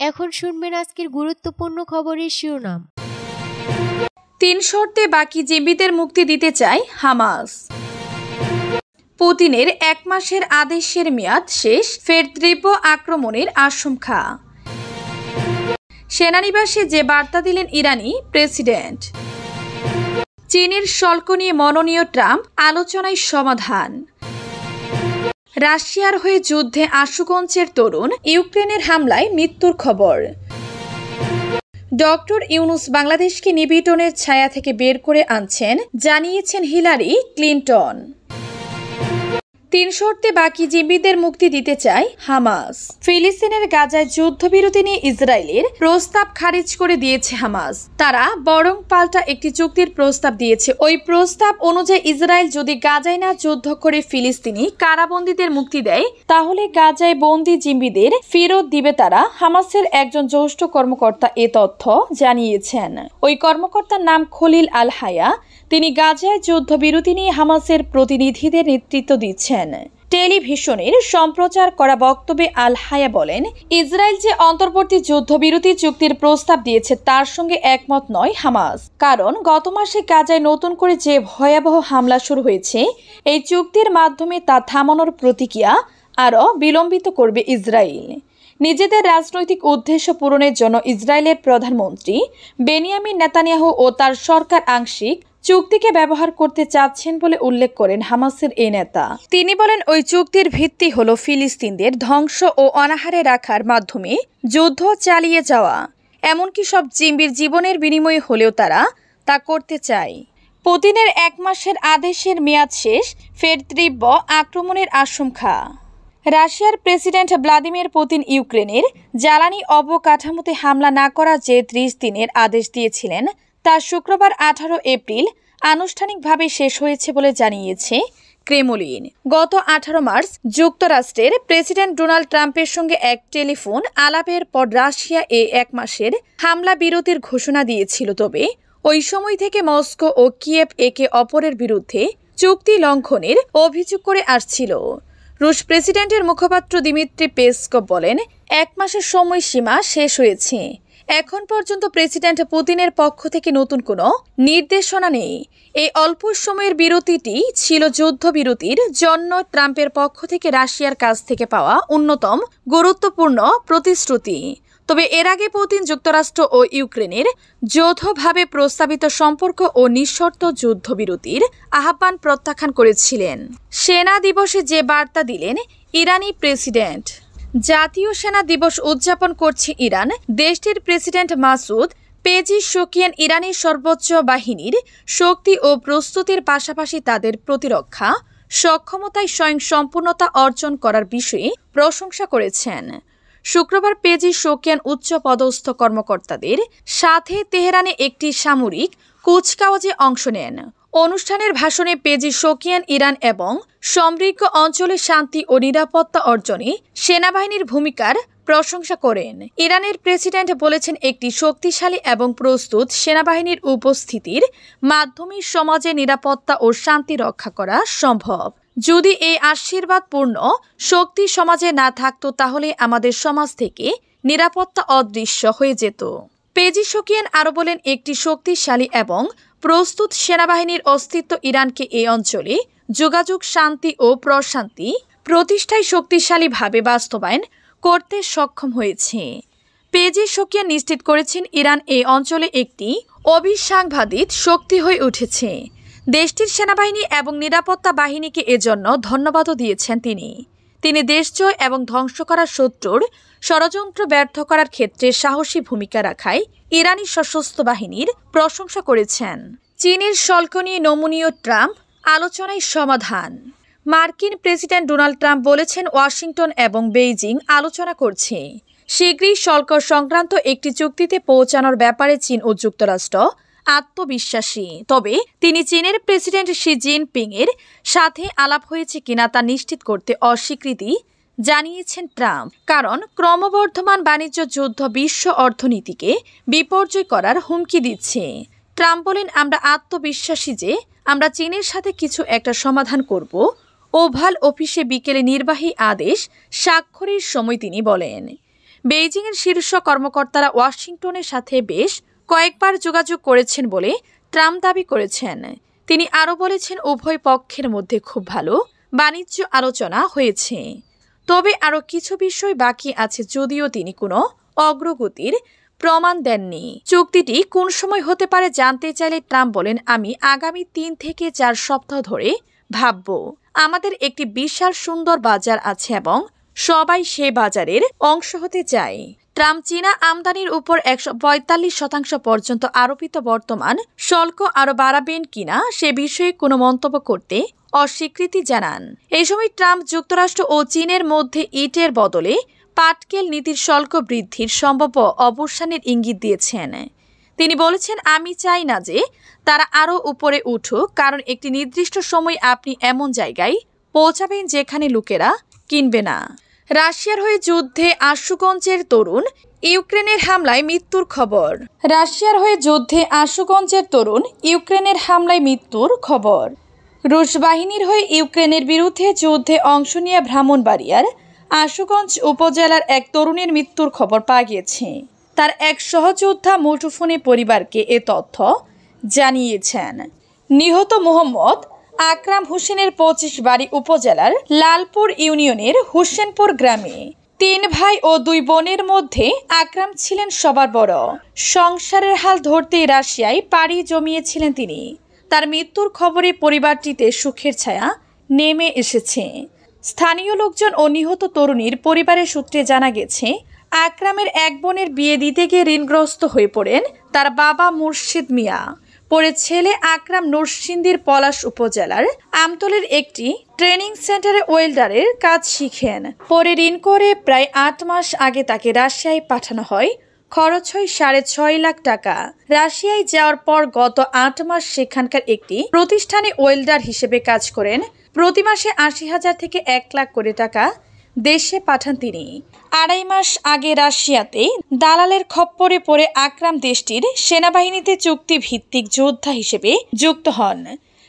এখন শুনবেন আজকের গুরুত্বপূর্ণ খবরের শিরোনাম। 3 শর্তে বাকি জীবিতদের মুক্তি দিতে চায় হামাস। পুতিনের 1 মাসের আদেশের মেয়াদ শেষ, ফের তীব্র আক্রমণের আশঙ্কা। সেনানিবাসে যে বার্তা দিলেন ইরানি প্রেসিডেন্ট। চীনের শুল্ক নিয়ে মনোনীয় ট্রাম্প, আলোচনায় সমাধান। রাশিয়ার হয়ে যুদ্ধে আশুগঞ্জের তরুণ, ইউক্রেনের হামলায় মৃত্যুর খবর। ডক্টর ইউনুস বাংলাদেশকে নিপীড়নের ছায়া থেকে বের করে আনছেন, জানিয়েছেন হিলারি ক্লিন্টন। 3 শর্তে বাকি জীবিতদের মুক্তি দিতে চায় হামাস। ফিলিস্তিনের গাজায় যুদ্ধবিরতি নিয়ে ইসরায়েলের প্রস্তাব খারিজ করে দিয়েছে হামাস। তারা বরং পাল্টা একটি চুক্তির প্রস্তাব দিয়েছে। ওই প্রস্তাব অনুযায়ী ইসরায়েল যদি গাজায় না যুদ্ধ করে ফিলিস্তিনি কারাবন্দীদের মুক্তি দেয়, তাহলে গাজায় বন্দী জিম্মিদের ফেরত দিবে তারা। হামাসের একজন জ্যেষ্ঠ কর্মকর্তা এ তথ্য জানিয়েছেন। ওই কর্মকর্তার নাম খলিল আল হায়া। তিনি গাজায় যুদ্ধবিরতি নিয়ে হামাসের প্রতিনিধিদের নেতৃত্ব দিচ্ছেন। টেলিভিশনের সম্প্রচার করা বক্তব্যে আল হায়া বলেন, ইসরায়েল যে অন্তর্বর্তী যুদ্ধবিরতি চুক্তির প্রস্তাব দিয়েছে তার সঙ্গে একমত নয় হামাস। কারণ গত মাসে গাজায় নতুন করে যে ভয়াবহ হামলা শুরু হয়েছে, এই চুক্তির মাধ্যমে তা থামানোর প্রতিক্রিয়া আরও বিলম্বিত করবে ইসরায়েল। নিজেদের রাজনৈতিক উদ্দেশ্য পূরণের জন্য ইসরায়েলের প্রধানমন্ত্রী বেনিয়ামিন নেতানিয়াহু ও তার সরকার আংশিক চুক্তিকে ব্যবহার করতে চাচ্ছেন বলে উল্লেখ করেন হামাসের এই নেতা। তিনি বলেন, ওই চুক্তির ভিত্তি হলো ফিলিস্তিনদের ধ্বংস ও অনাহারে রাখার মাধ্যমে যুদ্ধ চালিয়ে যাওয়া, এমনকি সব জিম্মির জীবনের বিনিময়ে হলেও তারা তা করতে চায়। পুতিনের 1 মাসের আদেশের মেয়াদ শেষ, ফের তীব্র আক্রমণের আশঙ্কা। রাশিয়ার প্রেসিডেন্ট ভ্লাদিমির পুতিন ইউক্রেনের জ্বালানি অবকাঠামোতে হামলা না করার যে 30 দিনের আদেশ দিয়েছিলেন, তা শুক্রবার 18 এপ্রিল আনুষ্ঠানিকভাবে শেষ হয়েছে বলে জানিয়েছে ক্রেমলিন। গত 18 মার্চ যুক্তরাষ্ট্রের প্রেসিডেন্ট ডোনাল্ড ট্রাম্পের সঙ্গে এক টেলিফোন আলাপের পর রাশিয়া 1 মাসের হামলা বিরতির ঘোষণা দিয়েছিল। তবে ওই সময় থেকে মস্কো ও কিয়েভ একে অপরের বিরুদ্ধে চুক্তি লঙ্ঘনের অভিযোগ করে আসছিল। রুশ প্রেসিডেন্টের মুখপাত্র দিমিত্রি পেসকভ বলেন, 1 মাসের সময়সীমা শেষ হয়েছে। এখন পর্যন্ত প্রেসিডেন্ট পুতিনের পক্ষ থেকে নতুন কোনো নির্দেশনা নেই। এই অল্প সময়ের বিরতিটি ছিল যুদ্ধবিরতির জন্য ট্রাম্পের পক্ষ থেকে রাশিয়ার কাছ থেকে পাওয়া অন্যতম গুরুত্বপূর্ণ প্রতিশ্রুতি। তবে এর আগে পুতিন যুক্তরাষ্ট্র ও ইউক্রেনের যৌথভাবে প্রস্তাবিত সম্পর্ক ও নিঃশর্ত যুদ্ধবিরতির আহ্বান প্রত্যাখ্যান করেছিলেন। সেনা দিবসে যে বার্তা দিলেন ইরানি প্রেসিডেন্ট। জাতীয় সেনা দিবস উদযাপন করছে ইরান। দেশটির প্রেসিডেন্ট মাসুদ পেজিশকিয়ান ইরানের সর্বোচ্চ বাহিনীর শক্তি ও প্রস্তুতির পাশাপাশি তাদের প্রতিরক্ষা সক্ষমতায় স্বয়ংসম্পূর্ণতা অর্জন করার বিষয়ে প্রশংসা করেছেন। শুক্রবার পেজিশকিয়ান উচ্চ পদস্থ কর্মকর্তাদের সাথে তেহরানে একটি সামরিক কুচকাওয়াজে অংশ নেন। অনুষ্ঠানের ভাষণে পেজিশকিয়ান ইরান এবং সমৃদ্ধ অঞ্চলে শান্তি ও নিরাপত্তা অর্জনে সেনাবাহিনীর ভূমিকার প্রশংসা করেন। ইরানের প্রেসিডেন্ট বলেছেন, একটি শক্তিশালী এবং প্রস্তুত সেনাবাহিনীর উপস্থিতির মাধ্যমে সমাজে নিরাপত্তা ও শান্তি রক্ষা করা সম্ভব। যদি এই আশীর্বাদপূর্ণ শক্তি সমাজে না থাকতো, তাহলে আমাদের সমাজ থেকে নিরাপত্তা অদৃশ্য হয়ে যেত। পেজিশকিয়ান আরও বলেন, একটি শক্তিশালী এবং প্রস্তুত সেনাবাহিনীর অস্তিত্ব ইরানকে এই অঞ্চলে যোগাযোগ, শান্তি ও প্রশান্তি প্রতিষ্ঠায় শক্তিশালীভাবে বাস্তবায়ন করতে সক্ষম হয়েছে। পেজিশকিয়ান নিশ্চিত করেছেন, ইরান এই অঞ্চলে একটি অবিসংবাদিত শক্তি হয়ে উঠেছে। দেশটির সেনাবাহিনী এবং নিরাপত্তা বাহিনীকে এজন্য ধন্যবাদও দিয়েছেন তিনি দেশজয় এবং ধ্বংস করার শত্রুর ষড়যন্ত্র ব্যর্থ করার ক্ষেত্রে সাহসী ভূমিকা রাখায় ইরানি সশস্ত্র বাহিনীর প্রশংসা করেছেন। চীনের শুল্ক নিয়ে নমনীয় ট্রাম্প, আলোচনায় সমাধান। মার্কিন প্রেসিডেন্ট ডোনাল্ড ট্রাম্প বলেছেন, ওয়াশিংটন এবং বেইজিং আলোচনা করছে শীঘ্রই শুল্ক সংক্রান্ত একটি চুক্তিতে পৌঁছানোর ব্যাপারে চীন ও যুক্তরাষ্ট্র আত্মবিশ্বাসী। তবে তিনি চীনের প্রেসিডেন্ট শি জিনপিং এর সাথে আলাপ হয়েছে কিনা তা নিশ্চিত করতে অস্বীকৃতি জানিয়েছেন ট্রাম্প। কারণ ক্রমবর্ধমান বাণিজ্য যুদ্ধ বিশ্ব অর্থনীতিকে বিপর্যয় করার হুমকি দিচ্ছে। ট্রাম্প বলেন, আমরা আত্মবিশ্বাসী যে আমরা চীনের সাথে কিছু একটা সমাধান করব। ওভাল অফিসে বিকেলে নির্বাহী আদেশ স্বাক্ষরের সময় তিনি বলেন, বেইজিংয়ের শীর্ষ কর্মকর্তারা ওয়াশিংটনের সাথে বেশ কয়েকবার যোগাযোগ করেছেন বলে ট্রাম্প দাবি করেছেন। তিনি আরও বলেছেন, উভয় পক্ষের মধ্যে খুব ভালো বাণিজ্য আলোচনা হয়েছে, তবে আরও কিছু বিষয় বাকি আছে, যদিও তিনি কোনো অগ্রগতির প্রমাণ দেননি। চুক্তিটি কোন সময় হতে পারে জানতে চাইলে ট্রাম্প বলেন, আমি আগামী 3 থেকে 4 সপ্তাহ ধরে ভাবব। আমাদের একটি বিশাল সুন্দর বাজার আছে এবং সবাই সে বাজারের অংশ হতে চায়। ট্রাম্প চীনা আমদানির উপর 145% পর্যন্ত আরোপিত বর্তমান শুল্ক আরও বাড়াবেন কিনা সে বিষয়ে কোনো মন্তব্য করতে অস্বীকৃতি জানান। এই সময় ট্রাম্প যুক্তরাষ্ট্র ও চীনের মধ্যে ইটের বদলে পাটকেল নীতির শুল্ক বৃদ্ধির সম্ভাব্য অবসানের ইঙ্গিত দিয়েছেন। তিনি বলেছেন, আমি চাই না যে তারা আরও উপরে উঠুক, কারণ একটি নির্দিষ্ট সময় আপনি এমন জায়গায় পৌঁছাবেন যেখানে লোকেরা কিনবে না। রাশিয়ার হয়ে যুদ্ধে আশুগঞ্জের তরুণ, ইউক্রেনের হামলায় মৃত্যুর খবর। রাশিয়ার হয়ে যুদ্ধে আশুগঞ্জের তরুণ, ইউক্রেনের হামলায় মৃত্যুর খবর। রুশ বাহিনীর হয়ে ইউক্রেনের বিরুদ্ধে যুদ্ধে অংশ নিয়ে ব্রাহ্মণবাড়িয়ার আশুগঞ্জ উপজেলার এক তরুণের মৃত্যুর খবর পাওয়া গিয়েছে। তার এক সহযোদ্ধা মুঠোফোনে পরিবারকে এ তথ্য জানিয়েছেন। নিহত মোহাম্মদ আকরাম হোসেনের 25 বাড়ি উপজেলার লালপুর ইউনিয়নের হোসেনপুর গ্রামে। 3 ভাই ও 2 বোনের মধ্যে আকরাম ছিলেন সবার বড়। সংসারের হাল ধরতেই রাশিয়ায় পাড়ি জমিয়েছিলেন তিনি। তার মৃত্যুর খবরে পরিবারটিতে সুখের ছায়া নেমে এসেছে। স্থানীয় লোকজন ও নিহত তরুণীর পরিবারের সূত্রে জানা গেছে, আকরামের এক বোনের বিয়ে দিতে গিয়ে ঋণগ্রস্ত হয়ে পড়েন তার বাবা মুর্শিদ মিয়া। পরে ছেলে আকরাম নরসিংদীর পলাশ উপজেলার আমতলের একটি ট্রেনিং সেন্টারে ওয়েল্ডারের কাজ শিখেন। পরে ঋণ করে প্রায় 8 মাস আগে তাকে রাশিয়ায় পাঠানো হয়। খরচ হয় 6.5 লাখ টাকা। রাশিয়ায় যাওয়ার পর গত 8 মাস সেখানকার একটি প্রতিষ্ঠানে ওয়েল্ডার হিসেবে কাজ করেন। প্রতি মাসে 80,000 থেকে 1 লাখ করে টাকা দেশে পাঠান তিনি। 2.5 মাস আগে রাশিয়াতে দালালের খপ্পরে পড়ে আকরাম দেশটির সেনাবাহিনীতে চুক্তিভিত্তিক যোদ্ধা হিসেবে যুক্ত হন।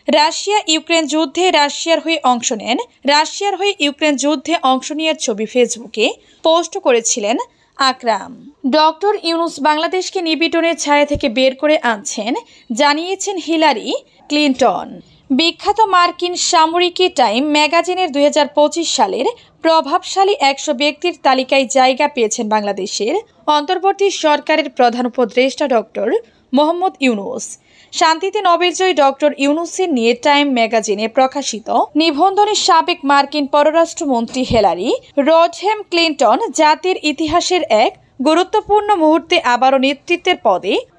রাশিয়া ইউক্রেন যুদ্ধে রাশিয়ার হয়ে অংশ নেন। রাশিয়ার হয়ে ইউক্রেন যুদ্ধে অংশ নেওয়ার ছবি ফেসবুকে পোস্ট করেছিলেন আকরাম। ডক্টর ইউনুস বাংলাদেশকে নিপীড়নের ছায়া থেকে বের করে আনছেন, জানিয়েছেন হিলারি ক্লিনটন। বিখ্যাত মার্কিন সামরিকী টাইম ম্যাগাজিনের 2025 সালের প্রভাবশালী 100 ব্যক্তির তালিকায় জায়গা পেয়েছেন বাংলাদেশের অন্তর্বর্তী সরকারের প্রধান উপদেষ্টা ডক্টর মোহাম্মদ ইউনুস। শান্তিতে নবেরজয়ী ডক্টর ইউনুসের নিয়ে টাইম ম্যাগাজিনে প্রকাশিত নিবন্ধনে সাবেক মার্কিন পররাষ্ট্রমন্ত্রী হিলারি রডহ্যাম ক্লিনটন জাতির ইতিহাসের এক গুরুত্বপূর্ণ মুহূর্তে আবারও নেতৃত্বের পদে